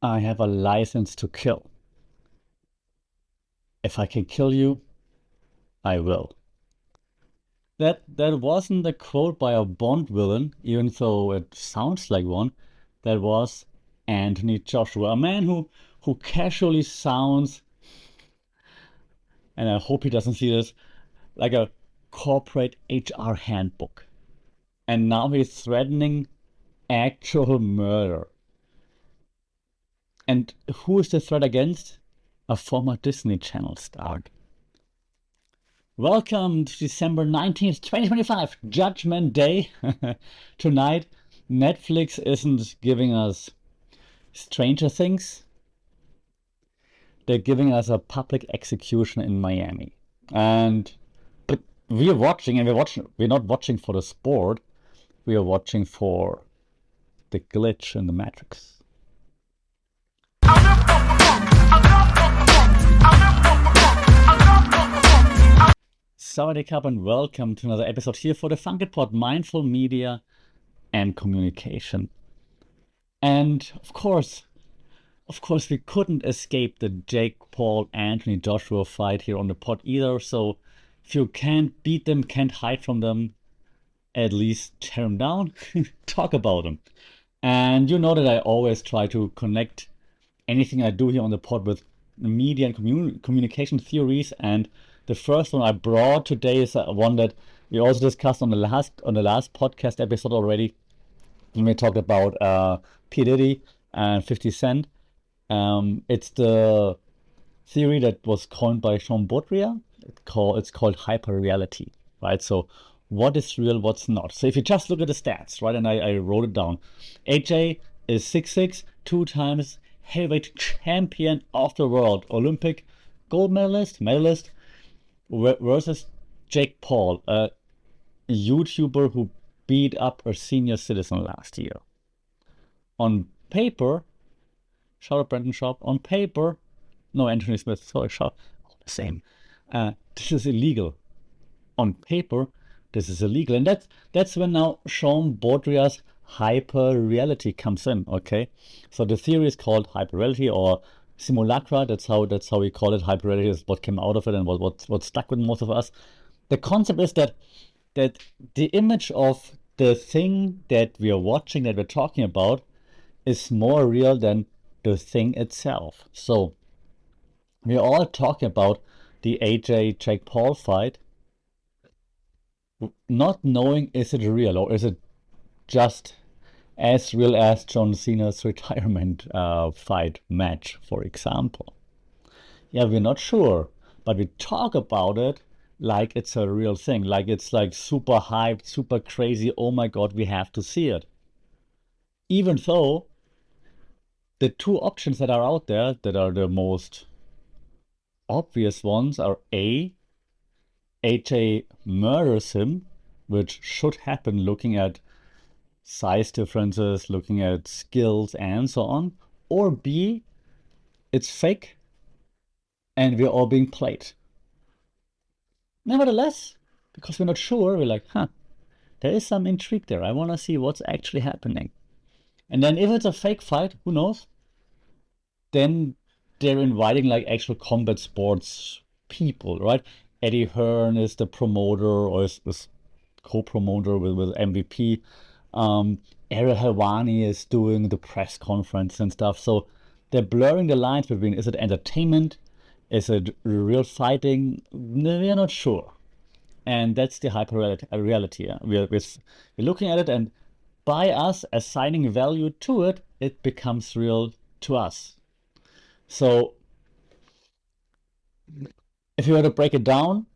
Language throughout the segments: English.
I have a license to kill. If I can kill you, I will. That wasn't a quote by a Bond villain, even though it sounds like one. That was Anthony Joshua, a man who casually sounds, and I hope he doesn't see this, like a corporate HR handbook. And now he's threatening actual murder. And who is the threat against? A former Disney Channel star. Welcome to December 19th, 2025, Judgment Day. Tonight, Netflix isn't giving us Stranger Things. They're giving us a public execution in Miami. But we're watching, and we're not watching for the sport. We are watching for the glitch in the Matrix. Sawadee Cup and welcome to another episode here for the Funky Pod, Mindful Media and Communication. And of course, we couldn't escape the Jake Paul Anthony Joshua fight here on the pod either. So if you can't beat them, can't hide from them, at least tear them down, talk about them. And you know that I always try to connect anything I do here on the pod with media and communication theories. And the first one I brought today is one that we also discussed on the last podcast episode already, when we talked about P. Diddy and 50 Cent. It's the theory that was coined by Sean Baudrillard. It's called hyperreality, right? So what is real, what's not? So if you just look at the stats, right, and I wrote it down. AJ is 6'6", 2 times heavyweight champion of the world, Olympic gold medalist, versus Jake Paul, a YouTuber who beat up a senior citizen last year. On paper, shout out Brendan Sharp, on paper, no, Anthony Smith, sorry, Sharp, all the same. This is illegal. On paper, this is illegal. And that's when now Sean Baudrillard's hyper-reality comes in, okay? So the theory is called hyper-reality or simulacra. That's how we call it. Hyper-reality is what came out of it and what stuck with most of us. The concept is that the image of the thing that we are watching, that we're talking about, is more real than the thing itself. So we're all talking about the AJ Jake Paul fight, not knowing is it real or is it just as real as John Cena's retirement fight match, for example. Yeah, we're not sure, but we talk about it like it's a real thing, like it's like super hyped, super crazy, oh my god, we have to see it. Even though the two options that are out there that are the most obvious ones are A, AJ murders him, which should happen looking at size differences, looking at skills and so on, or B, it's fake and we're all being played. Nevertheless, because we're not sure, we're like, there is some intrigue there. I want to see what's actually happening. And then if it's a fake fight, who knows? Then they're inviting like actual combat sports people, right? Eddie Hearn is the promoter or is co-promoter with MVP. Ariel Helwani is doing the press conference and stuff. So they're blurring the lines between, is it entertainment? Is it real fighting? We're not sure. And that's the hyper-reality. Yeah? We're looking at it, and by us assigning value to it, it becomes real to us. So if you were to break it down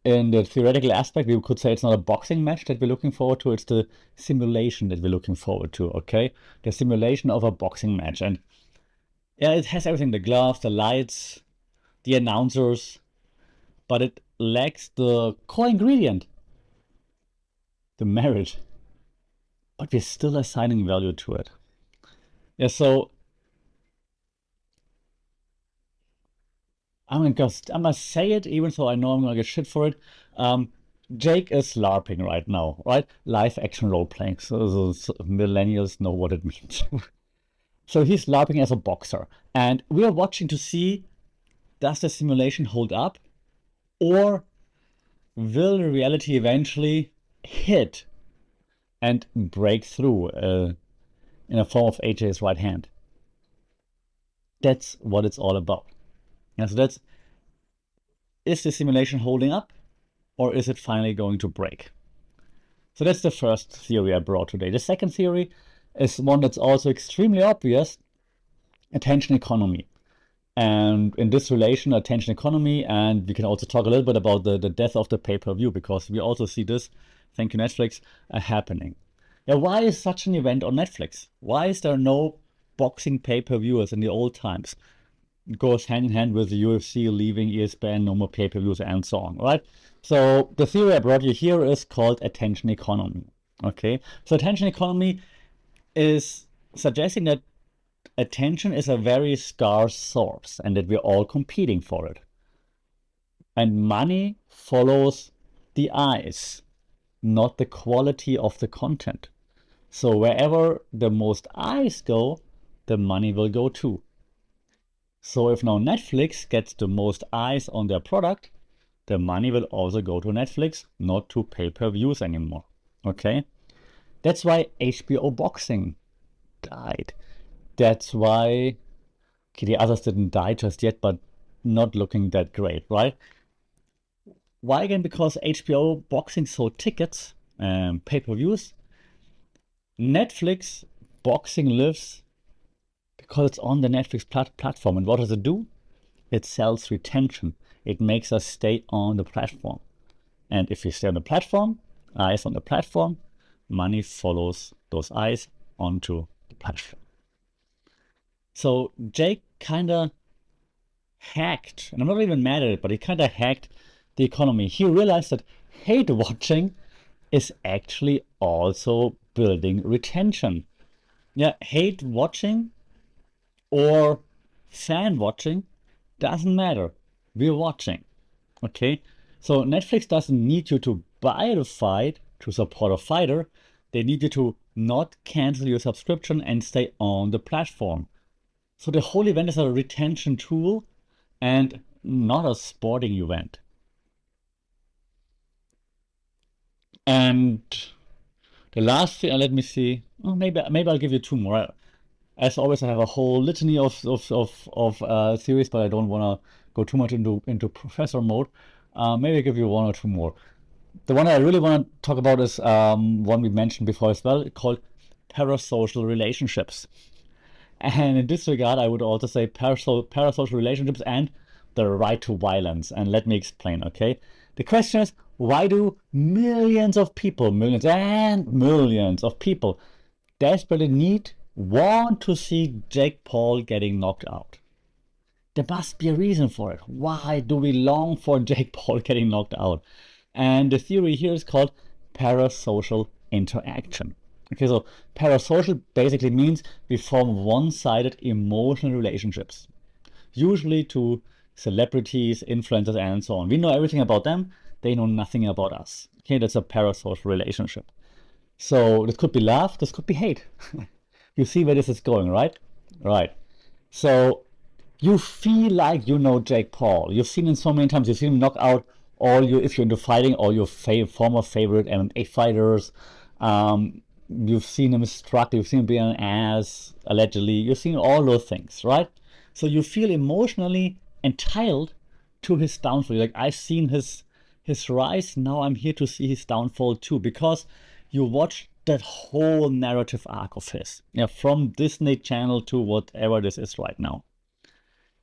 in the theoretical aspect, we could say it's not a boxing match that we're looking forward to, it's the simulation that we're looking forward to, okay? The simulation of a boxing match. And yeah, it has everything, the gloves, the lights, the announcers, but it lacks the core ingredient, the marriage. But we're still assigning value to it. Yeah, so I'm gonna say it, even though I know I'm gonna get shit for it. Jake is LARPing right now, right? Live action role playing. So millennials know what it means. So he's LARPing as a boxer, and we are watching to see, does the simulation hold up, or will reality eventually hit and break through in a form of AJ's right hand? That's what it's all about. And so that's, is the simulation holding up, or is it finally going to break? So that's the first theory I brought today. The second theory is one that's also extremely obvious: attention economy. And in this relation, attention economy, and we can also talk a little bit about the death of the pay-per-view, because we also see this, thank you Netflix, happening. Yeah, why is such an event on Netflix? Why is there no boxing pay-per-viewers in the old times? It goes hand in hand with the UFC leaving ESPN, no more pay-per-views, and so on, right? So the theory I brought you here is called attention economy. Okay, so attention economy is suggesting that attention is a very scarce source and that we're all competing for it. And money follows the eyes, not the quality of the content. So wherever the most eyes go, the money will go too. So if now Netflix gets the most eyes on their product, the money will also go to Netflix, not to pay-per-views anymore. Okay? That's why HBO Boxing died. That's why, okay, the others didn't die just yet, but not looking that great, right? Why again? Because HBO Boxing sold tickets, pay-per-views. Netflix Boxing lives because it's on the Netflix platform. And what does it do? It sells retention. It makes us stay on the platform. And if we stay on the platform, eyes on the platform, money follows those eyes onto the platform. So Jake kind of hacked, and I'm not even mad at it, but he kind of hacked the economy. He realized that hate watching is actually also building retention. Yeah, hate watching or fan watching doesn't matter. We're watching. Okay? So Netflix doesn't need you to buy the fight to support a fighter. They need you to not cancel your subscription and stay on the platform. So the whole event is a retention tool and not a sporting event. And the last thing, let me see. Oh, maybe I'll give you two more. As always, I have a whole litany of theories, but I don't want to go too much into professor mode. Maybe I'll give you one or two more. The one I really want to talk about is one we mentioned before as well, called parasocial relationships. And in this regard, I would also say parasocial relationships and the right to violence. And let me explain, okay? The question is, why do millions of people, millions and millions of people, desperately want to see Jake Paul getting knocked out? There must be a reason for it. Why do we long for Jake Paul getting knocked out? And the theory here is called parasocial interaction. Okay, so parasocial basically means we form one-sided emotional relationships, usually to celebrities, influencers, and so on. We know everything about them, they know nothing about us. Okay, that's a parasocial relationship. So this could be love, this could be hate. You see where this is going, right? Right. So you feel like you know Jake Paul. You've seen him so many times. You've seen him knock out if you're into fighting, all your former favorite MMA fighters. You've seen him struck, you've seen him be an ass, allegedly. You've seen all those things, right? So you feel emotionally entitled to his downfall. You're like, I've seen his rise, now I'm here to see his downfall too, because you watch that whole narrative arc of his. Yeah, from Disney Channel to whatever this is right now.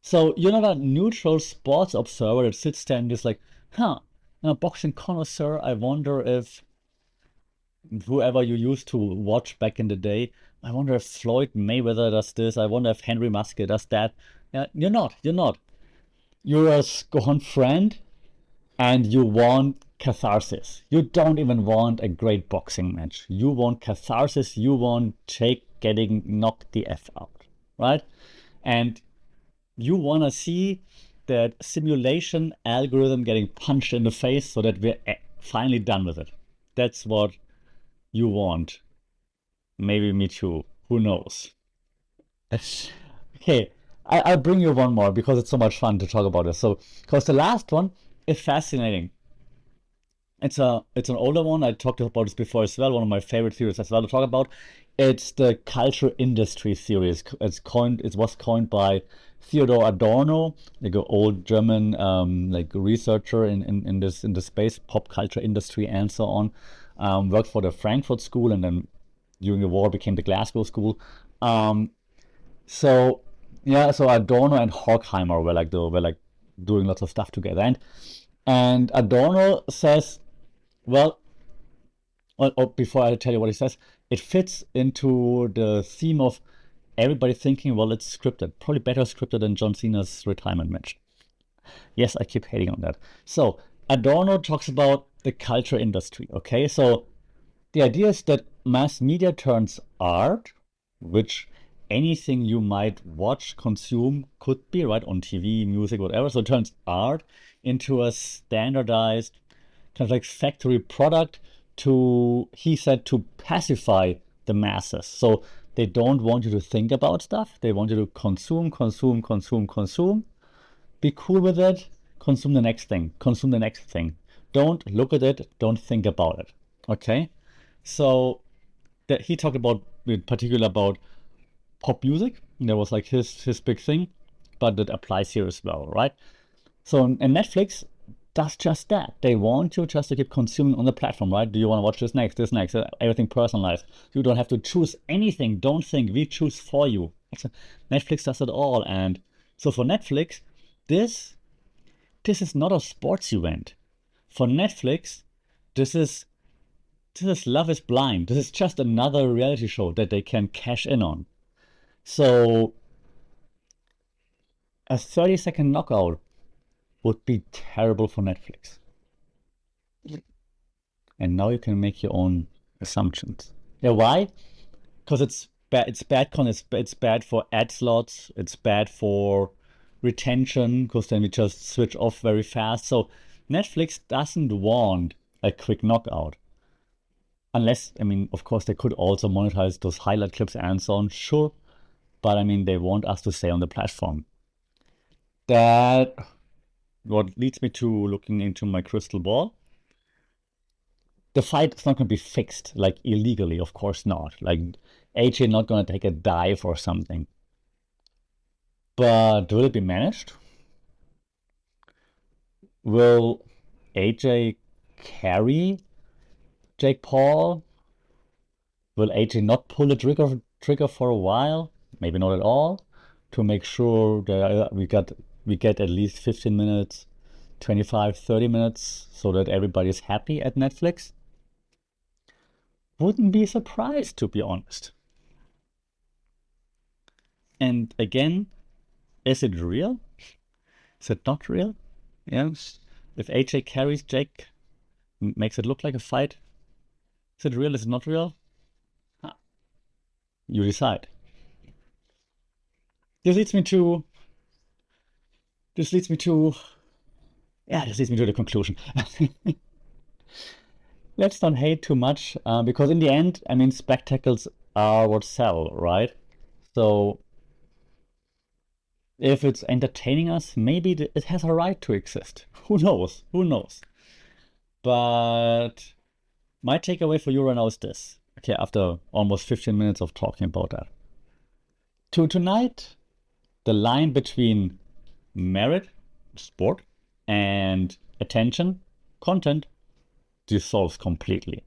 So you're not a neutral sports observer that sits there and is like, I'm a boxing connoisseur. I wonder if whoever you used to watch back in the day, I wonder if Floyd Mayweather does this. I wonder if Henry Musket does that. Yeah, you're not. You're a scorned friend and you want catharsis. You don't even want a great boxing match. You want catharsis. You want Jake getting knocked the F out, right? And you want to see that simulation algorithm getting punched in the face so that we're finally done with it. That's what you want. Maybe me too. Who knows? Okay, I'll bring you one more because it's so much fun to talk about this. So, because the last one is fascinating. It's an older one. I talked about this before as well. One of my favorite theories as well to talk about. It's the culture industry theories. It was coined by Theodor Adorno, like an old German like researcher in the space, pop culture industry and so on. Worked for the Frankfurt School and then during the war became the Glasgow School. Um, so yeah, so Adorno and Horkheimer were like doing lots of stuff together. And Adorno says, well, before I tell you what he says, it fits into the theme of everybody thinking, well, it's scripted, probably better scripted than John Cena's retirement match. Yes, I keep hating on that. So Adorno talks about the culture industry. Okay, so the idea is that mass media turns art, which anything you might watch, consume, could be, right, on TV, music, whatever. So it turns art into a standardized kind of like factory product to, he said, to pacify the masses. So they don't want you to think about stuff. They want you to consume, consume, consume, consume. Be cool with it. Consume the next thing. Consume the next thing. Don't look at it. Don't think about it. Okay? So that he talked about, in particular, about pop music. That was like his big thing, but that applies here as well, right? So and Netflix does just that. They want you just to keep consuming on the platform, right? Do you want to watch this next, everything personalized. You don't have to choose anything. Don't think, we choose for you. Netflix does it all, and so for Netflix, this this is not a sports event. For Netflix, this is this is Love is Blind. This is just another reality show that they can cash in on. So a 30-second knockout would be terrible for Netflix. And now you can make your own assumptions. Yeah, why? Because it's bad. It's bad for ad slots. It's bad for retention because then we just switch off very fast. So Netflix doesn't want a quick knockout. Unless, I mean, of course, they could also monetize those highlight clips and so on, sure. But I mean, they want us to stay on the platform. That what leads me to looking into my crystal ball. The fight is not going to be fixed, like illegally, of course not. Like AJ not going to take a dive or something. But will it be managed? Will AJ carry Jake Paul? Will AJ not pull the trigger for a while? Maybe not at all. To make sure that we get at least 15 minutes, 25, 30 minutes, so that everybody's happy at Netflix. Wouldn't be surprised, to be honest. And again, is it real? Is it not real? Yes. If AJ carries Jake, makes it look like a fight, is it real? Is it not real? Huh. You decide. This leads me to. This leads me to. Yeah, this leads me to the conclusion. Let's not hate too much, because in the end, I mean, spectacles are what sell, right? So if it's entertaining us, maybe it has a right to exist. Who knows? Who knows? But my takeaway for you right now is this. Okay, after almost 15 minutes of talking about that. Tonight, the line between merit, sport, and attention, content, dissolves completely.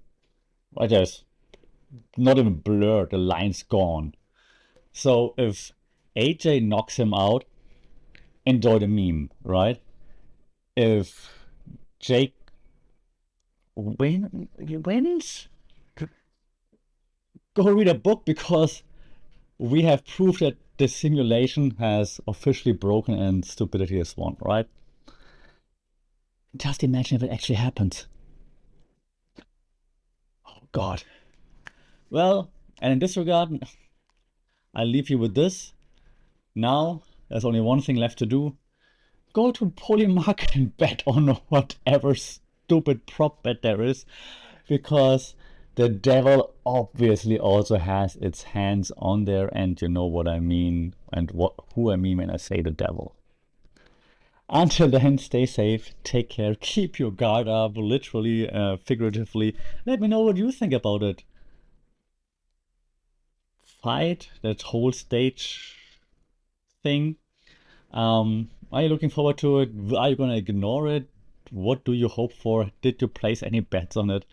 Right? There's not even blurred, the line's gone. So if AJ knocks him out, enjoy the meme, right? If Jake wins, go read a book because we have proof that the simulation has officially broken and stupidity has won, right? Just imagine if it actually happens. Oh, God. Well, and in this regard, I'll leave you with this. Now, there's only one thing left to do. Go to Polymarket and bet on whatever stupid prop bet there is, because The devil obviously also has its hands on there, and you know what I mean, and who I mean when I say the devil. Until then, stay safe, take care, keep your guard up, literally, figuratively. Let me know what you think about it. Fight that whole stage thing. Are you looking forward to it? Are you gonna ignore it? What do you hope for? Did you place any bets on it?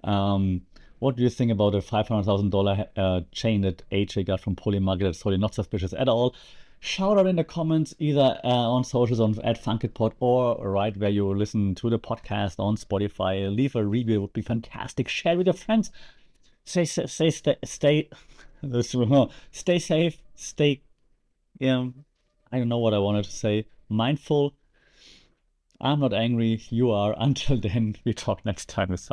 Um, what do you think about the $500,000 chain that AJ got from Polymarket? That's totally not suspicious at all. Shout out in the comments either on socials on at FunkedPod or right where you listen to the podcast on Spotify. Leave a review, it would be fantastic. Share with your friends. Stay stay safe. Stay I don't know what I wanted to say. Mindful. I'm not angry. You are. Until then, we talk next time. With